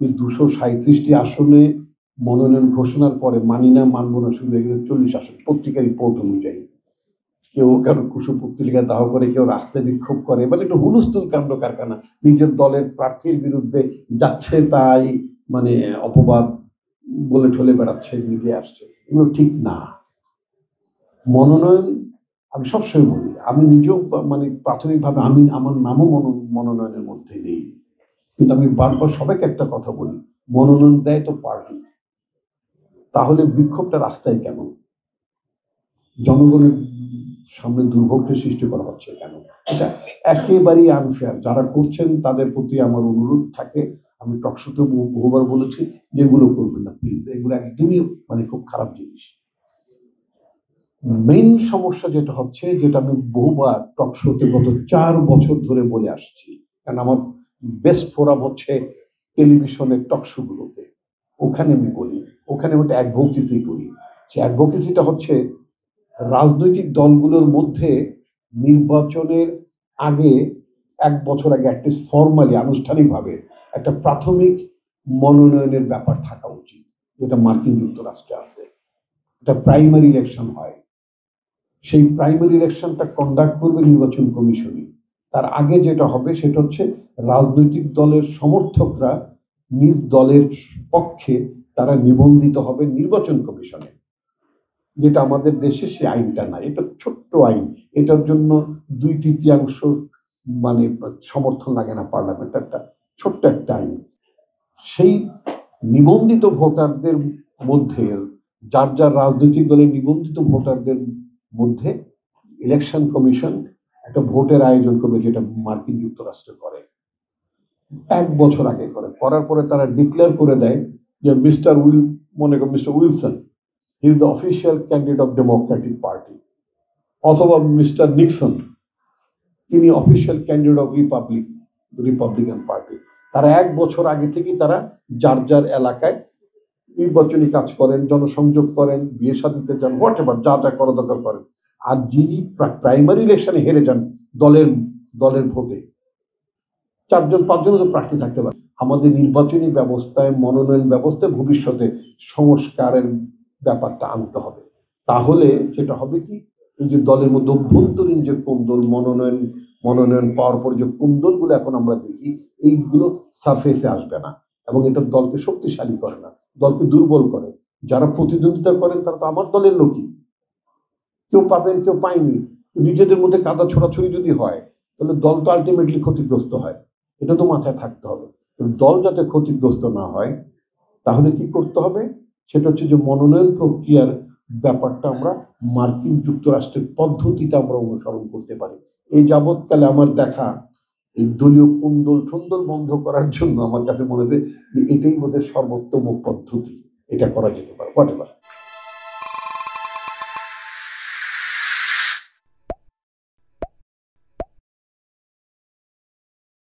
237টি আসনে মনোনয়ন ঘোষণার পরে মানি না মানব না শুরু হয়ে গেছে 40 আসন পত্রিকার রিপোর্ট অনুযায়ী। কেউ কারো কুশু পত্রিকা দাহ করে, কেউ রাস্তায় বিক্ষোভ করে, মানে একটা হুলস্থুল কাণ্ড কারখানা। নিজের দলের প্রার্থীর বিরুদ্ধে যাচ্ছে তাই মানে অপবাদ বলে ঠলে বেড়াচ্ছে, মিডিয়া আসছে। এগুলো ঠিক না। মনোনয়ন আমি সবসময় বলি, আমি নিজেও মানে প্রাথমিকভাবে আমি আমার নামও মনোনয়নের মধ্যে নেই, কিন্তু আমি বারবার সবাইকে একটা কথা বলি, মনোনয়ন দেয় তো পার্টি, তাহলে বিক্ষোভটা রাস্তায় কেন? জনগণের সামনে দুর্ভোগটা সৃষ্টি করা হচ্ছে কেন? এটা একেবারেই আনফেয়ার। যারা করছেন তাদের প্রতি আমার অনুরোধ থাকে, আমি টকশোতে বহুবার বলেছি যে এগুলো করবেন না প্লিজ, এগুলো একদমই মানে খুব খারাপ জিনিস। মেইন সমস্যা যেটা হচ্ছে, যেটা আমি বহুবার টকশোতে গত 4 বছর ধরে বলে আসছি, কারণ আমার বেস্ট ফোরাম হচ্ছে টেলিভিশনের টকশোগুলোতে, ওখানে আমি বলি, ওখানে আমি অ্যাডভোকেসি করি। সে অ্যাডভোকেসিটা হচ্ছে রাজনৈতিক দলগুলোর মধ্যে নির্বাচনের আগে 1 বছর আগে অ্যাটলিস্ট ফর্মালি আনুষ্ঠানিকভাবে একটা প্রাথমিক মনোনয়নের ব্যাপার থাকা উচিত, যেটা মার্কিন যুক্তরাষ্ট্রে আছে। এটা প্রাইমারি ইলেকশন হয়, সেই প্রাইমারি ইলেকশনটা কন্ডাক্ট করবে নির্বাচন কমিশনই। তার আগে যেটা হবে সেটা হচ্ছে রাজনৈতিক দলের সমর্থকরা নিজ দলের পক্ষে তারা নিবন্ধিত হবে নির্বাচন কমিশনে, যেটা আমাদের দেশে সেই আইনটা নাই। এটা ছোট্ট আইন, এটার জন্য 2/3 মানে সমর্থন লাগে না পার্লামেন্ট, একটা ছোট্ট একটা আইন। সেই নিবন্ধিত ভোটারদের মধ্যে, যার যার রাজনৈতিক দলের নিবন্ধিত ভোটারদের মধ্যে ইলেকশন কমিশন একটা ভোটের আয়োজন করবে, যেটা মার্কিন যুক্তরাষ্ট্র করে 1 বছর আগে করে। করার পরে তারা ডিক্লেয়ার করে দেয় যে মনে করেন mister Wilson, he is the official candidate of Democratic party, অথবা মিস্টার নিক্সন, তিনি official candidate of Republican party. তারা 1 বছর আগে থেকেই তারা যার যার এলাকায় নির্বাচনী কাজ করেন, জনসংযোগ করেন, বিয়ে শাদীতে যান, হোয়াট এভার যা যা করা দরকার করেন। আর যিনি প্রাইমারি ইলেকশনে হেরে যান দলের ভোটে, 4-5 জন তো প্রার্থী থাকতে পারে। আমাদের নির্বাচনী ব্যবস্থায়, মনোনয়ন ব্যবস্থায় ভবিষ্যতে সংস্কারের ব্যাপারটা আনতে হবে। তাহলে যেটা হবে কি, এই যে দলের মধ্যে অভ্যন্তরীণ যে কোন্দল, মনোনয়ন পাওয়ার পর যে কোন্দলগুলো এখন আমরা দেখি, এইগুলো সারফেসে আসবে না, এবং এটা দলকে শক্তিশালী করে না, দলকে দুর্বল করে। যারা প্রতিদ্বন্দ্বিতা করেন তারা তো আমার দলের লোকই, কেউ পাবেন কেউ পায়নি। নিজেদের মধ্যে কাদা ছোড়াছুড়ি যদি হয়, তাহলে দল তো আলটিমেটলি ক্ষতিগ্রস্ত হয়। এটা তো মাথায় থাকতে হবে। দল যাতে ক্ষতিগ্রস্ত না হয়, তাহলে কি করতে হবে, সেটা হচ্ছে যে মনোনয়ন প্রক্রিয়ার ব্যাপারটা আমরা মার্কিন যুক্তরাষ্ট্রের পদ্ধতিটা আমরা অনুসরণ করতে পারি। এই যাবৎকালে আমার দেখা এই দলীয় কুন্দল ঠুন্দল বন্ধ করার জন্য আমার কাছে মনে হচ্ছে যে এটাই বোধহয় সর্বোত্তম পদ্ধতি, এটা করা যেতে পারে। What ever.